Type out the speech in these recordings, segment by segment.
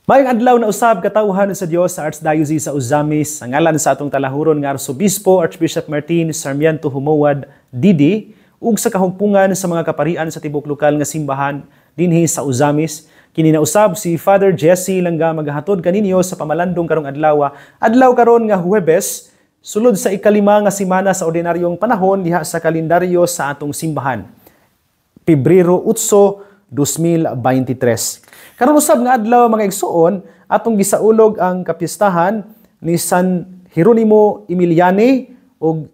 Mayong adlaw na usab katawhan sa Dios sa Archdiocese sa Uzamis, sa ngalan sa atong talahuron nga Arsobispo Archbishop Martin Sarmiento Humawad Didi ug sa kahumpungan sa mga kaparian sa tibok lokal nga simbahan dinhi sa Uzamis. Kini na usab si Father Jesse Langga magahatod kaninyo sa pamalandong karong adlaw karon nga Huwebes, sulod sa ikalima nga semana sa ordinaryong panahon diha sa kalendaryo sa atong simbahan. Pebrero 8, 2023. Karon usab nga adlaw mga igsuon, atong gisaulog ang kapistahan ni San Jeronimo Emiliani ug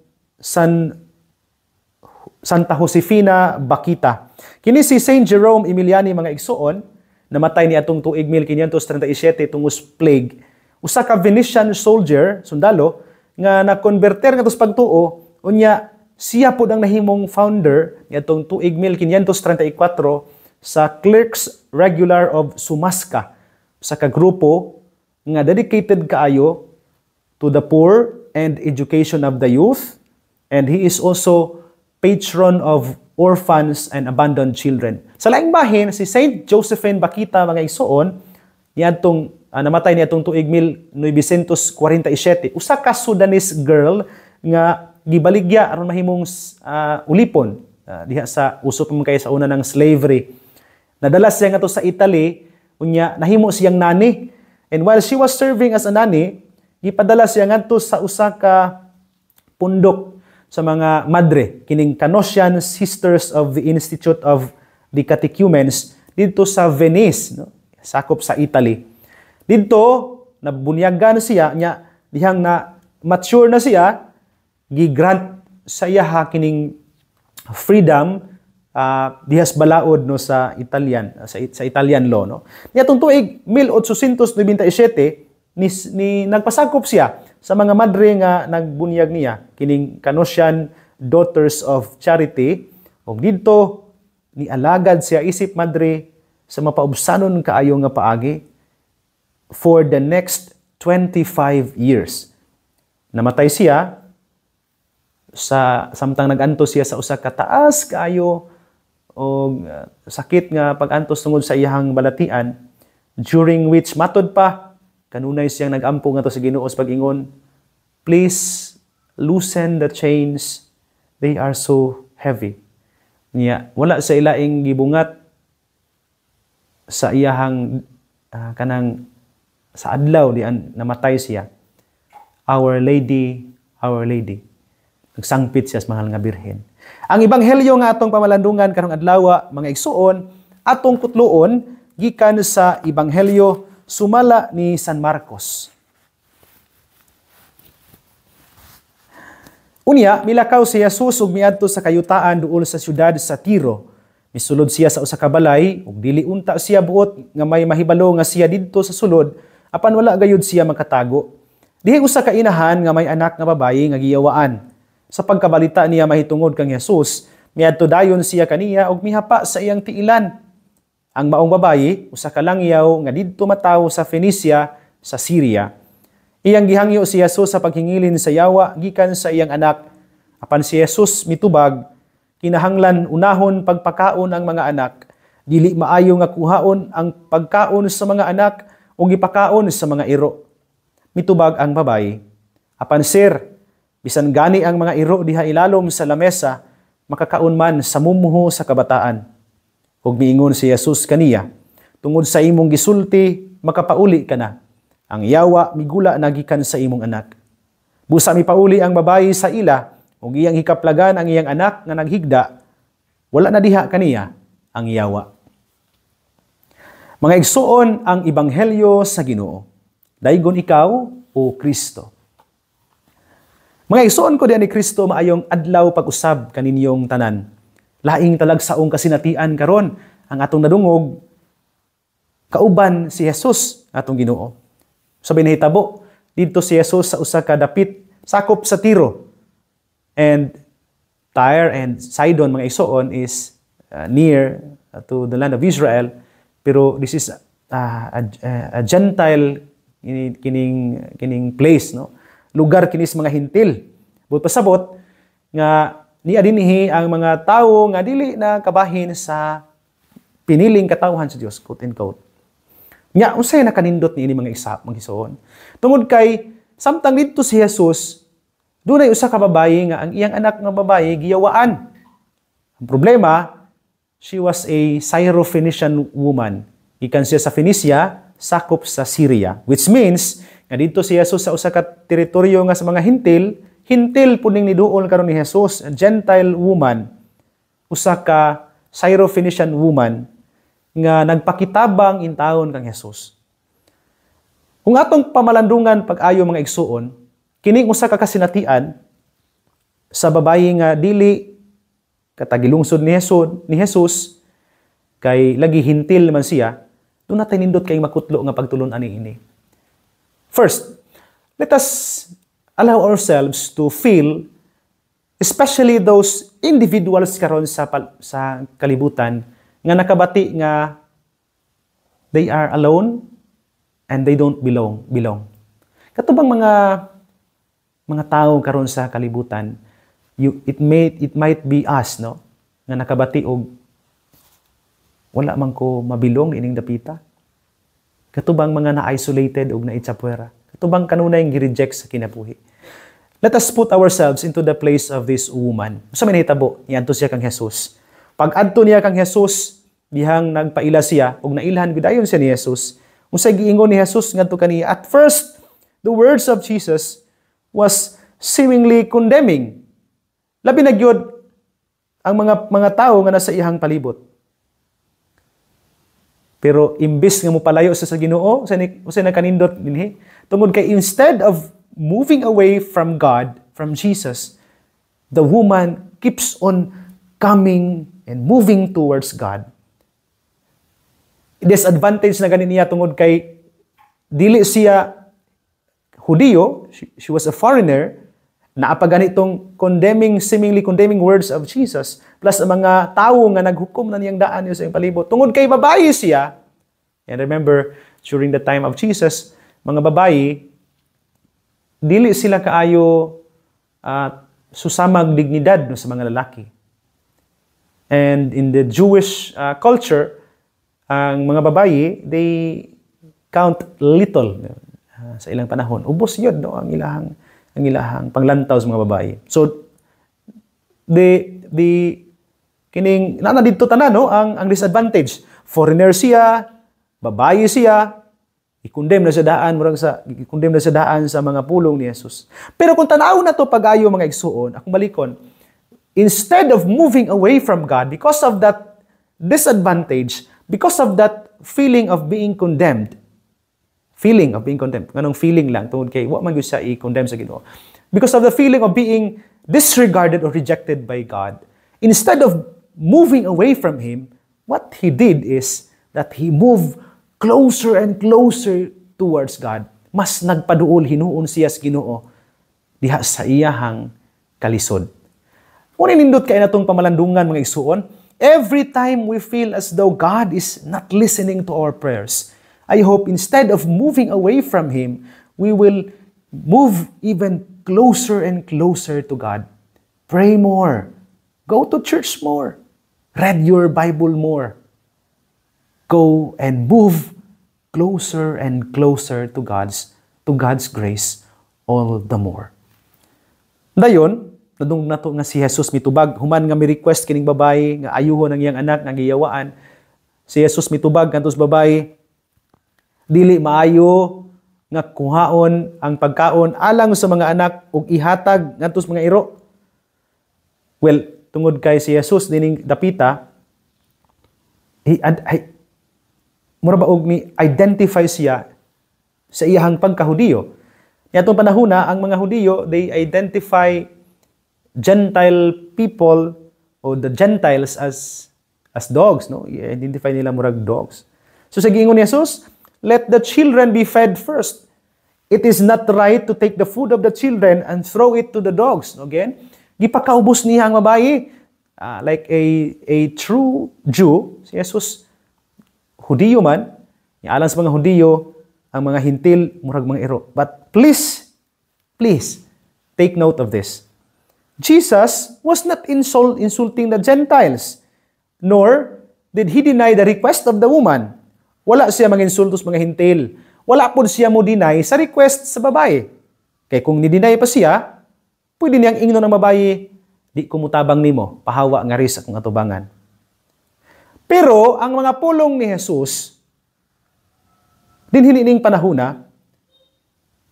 Santa Josefina Bakita. Kini si Saint Jerome Emiliani mga igsuon, namatay ni atong tuig 1537 tungos plague. Usa ka Venetian soldier, sundalo, nga nakonberter nga sa pagtuo, unya siya pod ang nahimong founder ni atong tuig 1534 sa Clerks Regular of Sumasca, sa kagrupo nga dedicated kaayo to the poor and education of the youth, and he is also patron of orphans and abandoned children. Sa laing bahin, si Saint Josephine Bakita mga igsuon, namatay niya itong tuig 1947, usa ka Sudanese girl nga gibaligya aron mahimong ulipon diha sa usop man kay sa una ng slavery. Nadala siya nga to sa Italy, unya nahimo siyang nani. And while she was serving as a nani, gipadala siya ngadto sa usa ka pundok sa mga madre, kining Canossian Sisters of the Institute of the Catechumens dito sa Venice, no? Sakop sa Italy. Dito nabunyagan siya nya dihang na mature na siya, gi-grant sa iya kining freedom dihas balaod no sa Italian sa Italian law, no. Niadtong tuig 1897 ni nagpasakop siya sa mga madre nga nagbunyag niya kining Canossian Daughters of Charity, ug didto ni alagad siya isip madre sa mapaubsanon kaayo nga paagi for the next 25 years. Namatay siya sa samtang nagantos siya sa usa ka taas kaayo o sakit nga pag-antos tungod sa iyang balatian, during which matod pa kanunay siyang nag-ampo nga to sa Ginoo sa pag-ingon, please loosen the chains, they are so heavy. Niya wala sa ilaing gibungat sa iyang kanang sa adlaw di namatay siya. Our Lady, Our Lady. Nagsangpit siya sa mahal nga birhen. Ang ebanghelyo nga atong pamalandungan karong adlaw mga igsuon, atong kutloon gikan sa ebanghelyo sumala ni San Marcos. Unya, milakaw si Jesus ug miadto sa kayutaan duol sa syudad sa Tiro. Misulod siya sa usa ka balay ug dili unta siya buot nga may mahibalo nga siya didto sa sulod, apan wala gayud siya makatago. Dihi usa ka inahan nga may anak nga babayi nga giyawaan. Sa pagkabalita niya mahitungod kang Jesus, miadto dayon siya kaniya ug mihapa sa iyang tiilan. Ang maong babayi, usa ka langyaw nga didto mataw sa Phoenicia sa Syria. Iyang gihangyo si Jesus sa paghingilin sa yawa gikan sa iyang anak. Apan si Jesus mitubag, kinahanglan unahon pagpakaon ang mga anak, dili maayo nga kuhaon ang pagkaon sa mga anak o gipakaon sa mga iro. Mitubag ang babayi, apan sir, bisan gani ang mga iro diha ilalom sa lamesa, makakaon man sa mumuho sa kabataan. Ug miingon si Jesus kaniya, tungod sa imong gisulti, makapauli ka na. Ang yawa migula nagikan sa imong anak. Busa mipauli ang babayi sa ila, ug iyang hikaplagan ang iyang anak nga naghigda, wala na diha kaniya ang yawa. Mga igsuon ang ebanghelyo sa Ginoo. Daygon ikaw o Kristo. Mga igsuon ko diyan ni Kristo, maayong adlaw pag-usab kaninyong tanan. Laing talagsaong kasinatian karon ang atong nadungog kauban si Jesus atong Ginoo. Sabi nahitabo didto si Jesus sa usa ka dapit sakop sa Tiro. And Tyre and Sidon mga igsuon is near to the land of Israel, pero this is a Gentile kining place, no? Lugar kinis mga hintil. But pasabot nga niya dinhi ang mga tawo nga dili na kabahin sa piniling katawhan sa Dios, quote and quote. Nga, unsay nakanindot ni ini mga igsoon. Tungod kay, samtang dito si Jesus, dunay usa ka babaye nga ang iyang anak nga babaye giyawaan. Ang problema, she was a Syro-Phoenician woman. Ikan siya sa Phoenicia, sakop sa Syria. Which means, nga dito si Jesus sa usa ka teritoryo nga sa mga hintil puning niduol karon ni Jesus, a Gentile woman, usa ka Syro-Phoenician woman, nga nagpakitabang in taon kang Jesus. Kung atong pamalandungan pag-ayo mga igsuon, kining usa ka kasinatian sa babaye nga dili katagilungsod ni Jesus kay lagi hintil man siya, doon natin nindot kay makutlo nga pagtulon ani ini. First, let us allow ourselves to feel, especially those individuals karon sa kalibutan, nga nakabati nga they are alone and they don't belong. Katubang mga tao karon sa kalibutan, it might be us, no? Nga nakabati og wala man ko mabilong ining dapita. Katubang mga na-isolated og na-itsapwera. Katubang kanunay nga gi-reject sa kinabuhi. Let us put ourselves into the place of this woman. Sa manitabo, niadto siya kang Jesus. Pag adto niya kang Jesus, dihang nagpaila siya ug nailhan gidayon siya ni Jesus. Unsay giingon ni Jesus ngadto kaniya? At first, the words of Jesus was seemingly condemning. Labi na gyud ang mga tao nga nasa iyang palibot. Pero imbis nga mo palayo sa Ginoo, usay nakanindot dinhi, tungod kay instead of moving away from God, from Jesus, the woman keeps on coming and moving towards God. Disadvantage na ganin niya tungod kay dili siya Hudiyo, she was a foreigner, naapaganitong seemingly condemning words of Jesus, plus ang mga tao nga naghukom na niyang daan niyo sa iyang palibot. Tungod kay babae siya, and remember, during the time of Jesus, mga babae, dili sila kaayo susamag dignidad no, sa mga lalaki. And in the Jewish culture, ang mga babae, they count little sa ilang panahon. Ubos yun, no, ang ilahang panglantaw sa mga babae. So, kining nana dito tanan, no, ang disadvantage. Foreigner siya, babae siya, ikondem na sa daan sa mga pulong ni Jesus. Pero kung tanaw na to pag-ayo mga igsuon, akong balikon, instead of moving away from God because of that disadvantage, because of that feeling of being condemned, anong feeling lang, tungod kay wa man gyud siya i-condemn sa Ginoo. Because of the feeling of being disregarded or rejected by God, instead of moving away from Him, what He did is that He moved closer and closer towards God. Mas nagpaduol, hinuon siya sa Ginoo diha sa iyahang kalisod. Kung nindot kay natong pamalandungan mga igsuon, every time we feel as though God is not listening to our prayers, I hope instead of moving away from Him, we will move even closer and closer to God. Pray more. Go to church more. Read your Bible more. Go and move closer and closer to God's grace all the more. Dayon, nadung nato nga si Jesus mitubag, human nga mi-request kining babae nga ayuhon ang iyang anak nga giyawaan. Si Jesus mitubag kantos babae, dili maayo nga kuhaon ang pagkaon alang sa mga anak ug ihatag ngadto sa mga iro. Well, tungod kay si Jesus dining dapita, mura ba og ni identify siya sa iyahang pagkahudiyo. Niadtong panahona ang mga Hudiyo, they identify Gentile people or the Gentiles as dogs, no? I-identify nila murag dogs. So sa giingon ni Jesus, let the children be fed first. It is not right to take the food of the children and throw it to the dogs. Again, gipakaubos niya ang babae. Like a true Jew, si Jesus, Hudiyo man, alang sa mga Hudiyo, ang mga hintil, murag mga iro. But please, take note of this. Jesus was not insulting the Gentiles, nor did He deny the request of the woman. Wala siya manginsulto sa mga hintil. Wala po siya mo deny sa request sa babae. Kaya kung ni-deny pa siya, pwede niyang ingno ng babae, di kumutabang nimo, pahawa nga ris akong atubangan. Pero ang mga pulong ni Jesus, din hinining panahuna,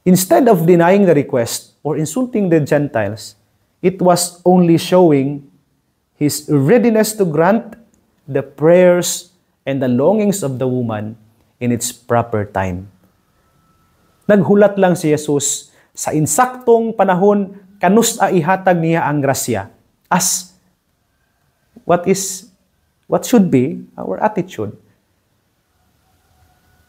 instead of denying the request or insulting the Gentiles, it was only showing His readiness to grant the prayers and the longings of the woman in its proper time. Naghulat lang si Jesus sa insaktong panahon kanus a ihatag niya ang grasya as what should be our attitude.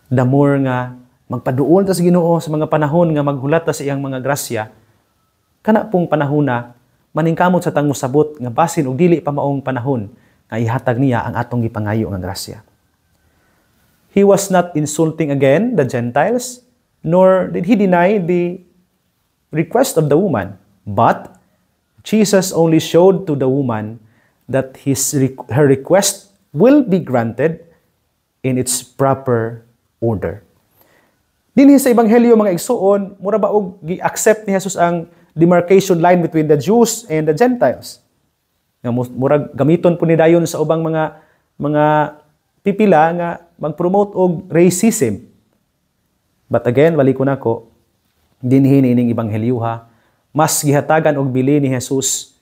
The more nga magpaduol ta sa Ginoo sa mga panahon nga maghulat ta sa iyang mga grasya, kana pong panahon na maningkamot sa tang mosabot nga basin og dili pa maong panahon nga ihatag niya ang atong gipangayo nga grasya. He was not insulting again the Gentiles, nor did he deny the request of the woman. But Jesus only showed to the woman that her request will be granted in its proper order. Dinhi sa Ebanghelyo mga igsoon, mura ba og gi-accept ni Jesus ang demarcation line between the Jews and the Gentiles? Nga mura gamiton po ni dayon sa ubang mga pipila nga mag-promote og racism. But again, balik ko nako, dinhi nining Ebanghelyo ha, mas gihatagan og bili ni Jesus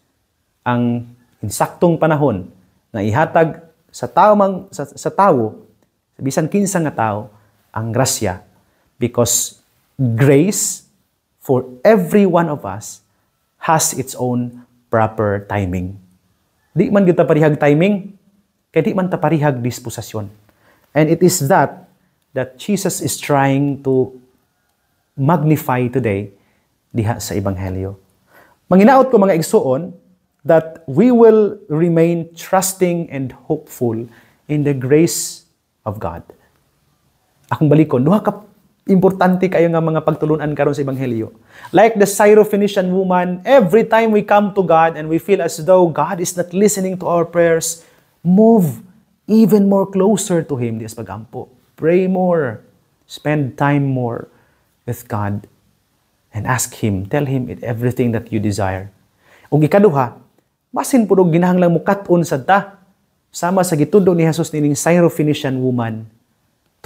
ang insaktong panahon na ihatag sa tawo sa tawo, bisan kinsa nga tawo, ang grasya, because grace for every one of us has its own proper timing. Di man gyud ta parihag timing, kay di man ta parihag disposasyon. And it is that Jesus is trying to magnify today diha sa Ebanghelyo. Manginaot ko mga igsoon that we will remain trusting and hopeful in the grace of God. Akong balikon, duha ka importante kayo nga mga pagtulunan karon sa Ebanghelyo. Like the Syrophoenician woman, every time we come to God and we feel as though God is not listening to our prayers, move even more closer to Him. Dias pagampo. Pray more. Spend time more with God and ask Him, tell Him everything that you desire. Ug ikaduha, basin pud og ginahanglang mukat-on sad ta sama sa gitudo ni Jesus nining Syrophoenician woman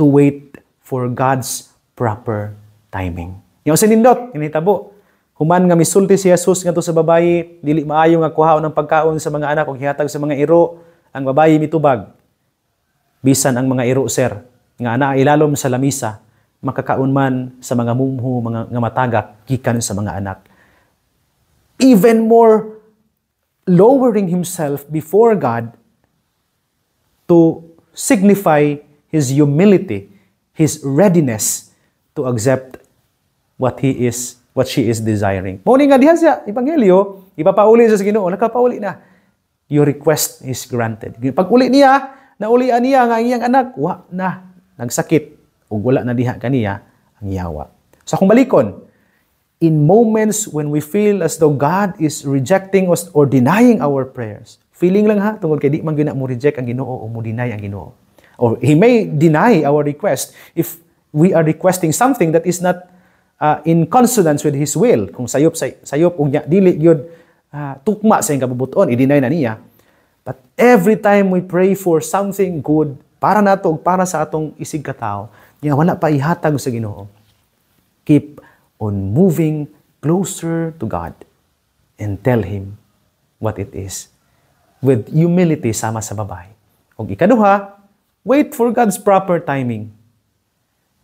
to wait for God's proper timing. Yung sa nindot, initabo, human nga misulti si Jesus ngadto sa babayi, dili maayo nga kuhaon ng pagkaon sa mga anak ug hihatag sa mga iro, ang babayi mitubag. Bisan ang mga iro sir, nga naa ilalom sa lamisa, makakaon man sa mga mumhu, mga nga matagak gikan sa mga anak. Even more lowering himself before God to signify his humility, his readiness to accept what she is desiring. Mao ni nga diha sa Ebanghelyo, ipapauli sa Ginoo, nakapauli na. Your request is granted. Pag uli niya, naulian niya nga iyang anak, wa na nagsakit ug wala na diha kaniya ang yawa. So kung balikon, in moments when we feel as though God is rejecting us or denying our prayers, feeling lang ha, tungod kay di man gyud mo reject ang Ginoo o mo deny ang Ginoo. Or He may deny our request if we are requesting something that is not in consonance with His will. Kung sayop ug dili gyud tukma sa iyang kabubuton, i-deny na niya. But every time we pray for something good para nato ug para sa atong isig katao, niya wala pa ihatag sa Ginoo. Keep on moving closer to God and tell Him what it is with humility sama sa babae. Ug ikaduha, wait for God's proper timing.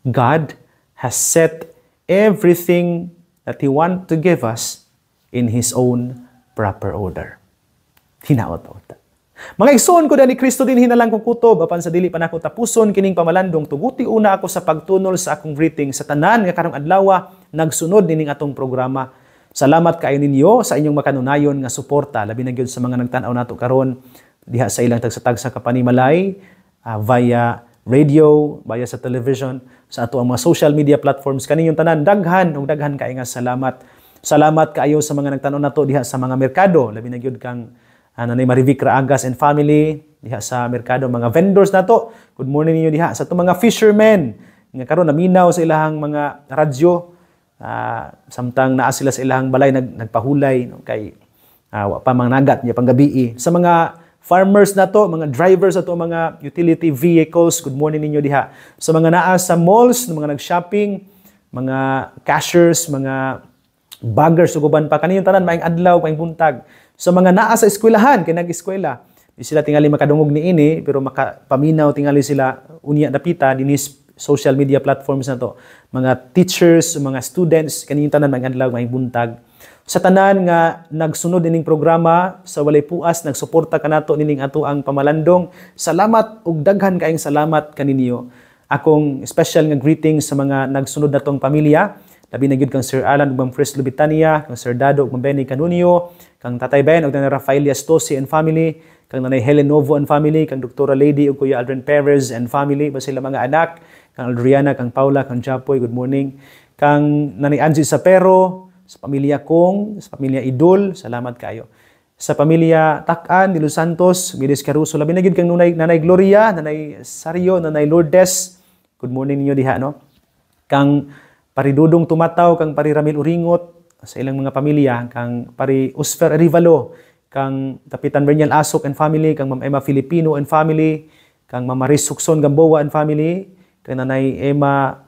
God has set everything that He wants to give us in His own proper order. Hinaot-ota. Mga igsoon ko na ni Kristo din hinalang kong kutob, apan sa dili pa nako tapuson kining pamalandong, tuguti una ako sa pagtunol sa akong greeting sa tanan nga karong adlaw nagsunod nining atong programa. Salamat kaayo ninyo sa inyong makanunayon nga suporta, labi na gyud sa mga nagtan-aw nato karon diha sa ilang tagsa-tagsa ka panimalay, via radio, via sa television, sa ato ang mga social media platforms kaninyong tanan. Daghan kay nga salamat. Salamat kaayo sa mga nagtan-aw nato diha sa mga merkado, labi na gyud kang Nanay Marivic Raagas and family, diha sa merkado, mga vendors nato. Good morning ninyo diha sa to mga fishermen nga karon naminaw sa ilahang mga radyo. Samtang naa sila sa ilahang balay nagpahulay no, kay wa pa mangnagat niya panggabi. Sa mga farmers nato, mga drivers ato mga utility vehicles, good morning ninyo diha. Sa mga naa sa malls, mga nag-shopping, mga cashiers, mga baggers ug uban pa kaninyong tanan maayong adlaw, maayong buntag. Sa mga naa sa eskwelahan, kay nag-eskwela, di sila tingali makadungog niini pero makapaminaw tingali sila unya dapita dinis social media platforms na to. Mga teachers, mga students, kaninyong tanan maayong adlaw, maayong buntag. Sa tanan nga nagsunod ining programa sa walay puas, nagsuporta kanato nining ato ang pamalandong. Salamat ug daghan kaayong salamat kaninyo. Akong special nga greetings sa mga nagsunod natong pamilya. Labi na gyud kang Sir Alan ug Ma'am Fris Lubitania, kang Sir Dado ug Ma'am Benny Canunio, kang Tatay Ben ug Nanay Rafael Yastosi and family, kang Nanay Helen Novo and family, kang Dr. Lady ug Kuya Aldrin Perez and family, ba sila mga anak, kang Adriana, kang Paula, kang Japoy, good morning. Kang Nanay Angie Sapero, sa pamilya Kong, sa pamilya Idol, salamat kayo. Sa pamilya Takan, de Los Santos, Gides Caruso, labi na gyud kang Nanay Gloria, Nanay Sario, Nanay Lourdes, good morning ninyo diha, no? Kang Paridudong Tumataw, kang Pari Ramil Uringot, sa ilang mga pamilya, kang Pari Usfer Arivalo, kang Kapitan Bernial Asok and family, kang Ma'am Emma Filipino and family, kang Ma'am Maris Sukson Gamboa and family, kang Nanay Emma,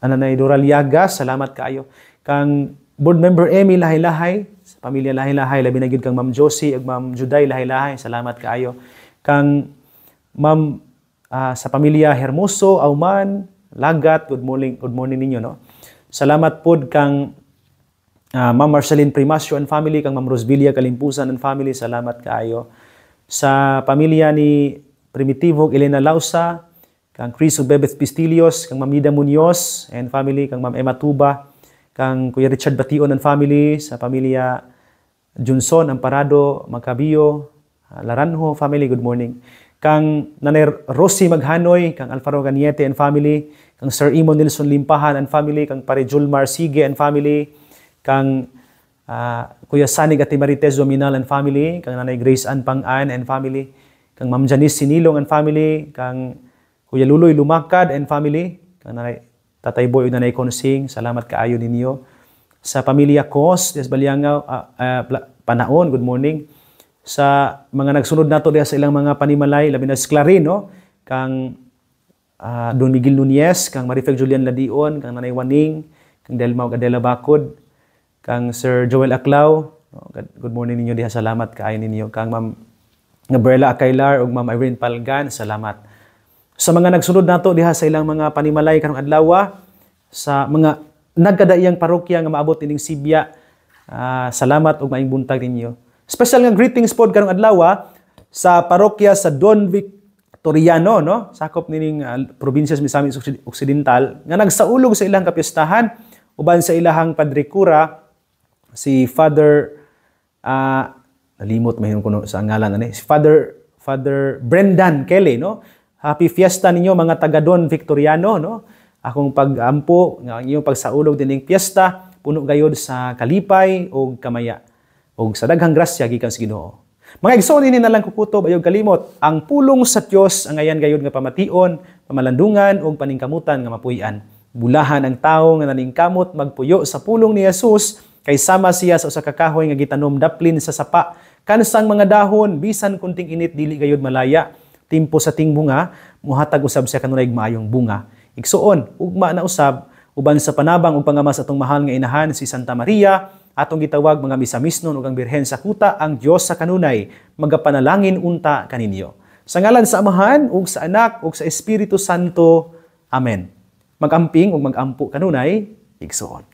Nanay Doral Yagas, salamat kaayo. Kang Board Member Emmy Lahay-Lahay, sa pamilya Lahay-Lahay, labi na gyud kang Ma'am Josie ug Ma'am Juday Lahay-Lahay, salamat kaayo. Kang Ma'am sa pamilya Hermoso, Auman, Lagat, good morning ninyo, no? Salamat pod kang Ma'am Marceline Primasio and family, kang Ma'am Rosvilla Kalimpusan and family, salamat kaayo. Sa pamilya ni Primitivo Elena Lausa, kang Chris Bebeth Pistilios, kang Ma'am Nida Munoz and family, kang Ma'am Emma Tuba, kang Kuya Richard Bation and family, sa pamilya Junson Amparado, Macabio, Laranjo family, good morning. Kang Nanay Rosie Maghanoy, kang Alfaro Ganiete and family, kang Sir Imo Nilson Limpahan and family, kang Pare Julmar Sige and family, kang Kuya Sanig at Marites Dominal and family, kang Nanay Grace Ann Pang-an and family, kang Ma'am Janice Sinilong and family, kang Kuya Luloy Lumakad and family, kang Nanay Tatay Boy ug Nanay Konsing, salamat kaayo ninyo. Sa pamilya Cos, Des Baliangaw, Panaon, good morning. Sa mga nagsunod nato diha sa ilang mga panimalay, labi na Clarin, no? Kang Don Miguel Nunez, kang Marifeg Julian Ladion, kang Nanay Waning, kang Delmao Gadela Bacod, kang Sir Joel Aclao, good morning ninyo diha, salamat kaayo ninyo. Kang Ma'am Gabriela Acailar ug Ma'am Irene Palgan, salamat. Sa mga nagsunod nato diha sa ilang mga panimalay karong adlaw, sa mga nagkadaiyang parokya nga maabot ining Sibya, salamat ug maayong buntag ninyo. Special nga greetings pod karong adlaw sa parokya sa Don Victoriano, no? Sakop nining probinsya sa Misamis Occidental nga nagsaulog sa ilang kapistahan uban sa ilahang Padre Cura si Father nalimot mahimong kuno sa ngalan ani si Father Brendan Kelly, no? Happy fiesta ninyo mga taga Don Victoriano, no? Akong pag-ampo nga inyong pagsaulog dining fiesta puno gayod sa kalipay o kamaya o sa daghang grasya gikan sa Ginoo. Mga igsoon ini na lang kukutob ayog kalimot, ang pulong sa Dios ang ayan gayud nga pamation, pamalandungan ug paningkamutan nga mapuy-an. Bulahan ang tawo nga naningkamot magpuyo sa pulong ni Jesus kay sama siya sa usa ka kahoy nga gitanom daplin sa sapa. Kansang mga dahon bisan kunting init dili gayud malaya. Timpo sa ting bunga, muhatag usab siya kanunay maayong bunga. Igsoon, ugma na usab uban sa panabang ug pangamas atong mahal nga inahan si Santa Maria, atong gitawag mga misamisnon ug ang Birhen sa kuta, ang Dios sa kanunay, magapanalangin unta kaninyo. Sa ngalan sa Amahan ug sa Anak ug sa Espiritu Santo. Amen. Magamping ug magampo kanunay, igsoon.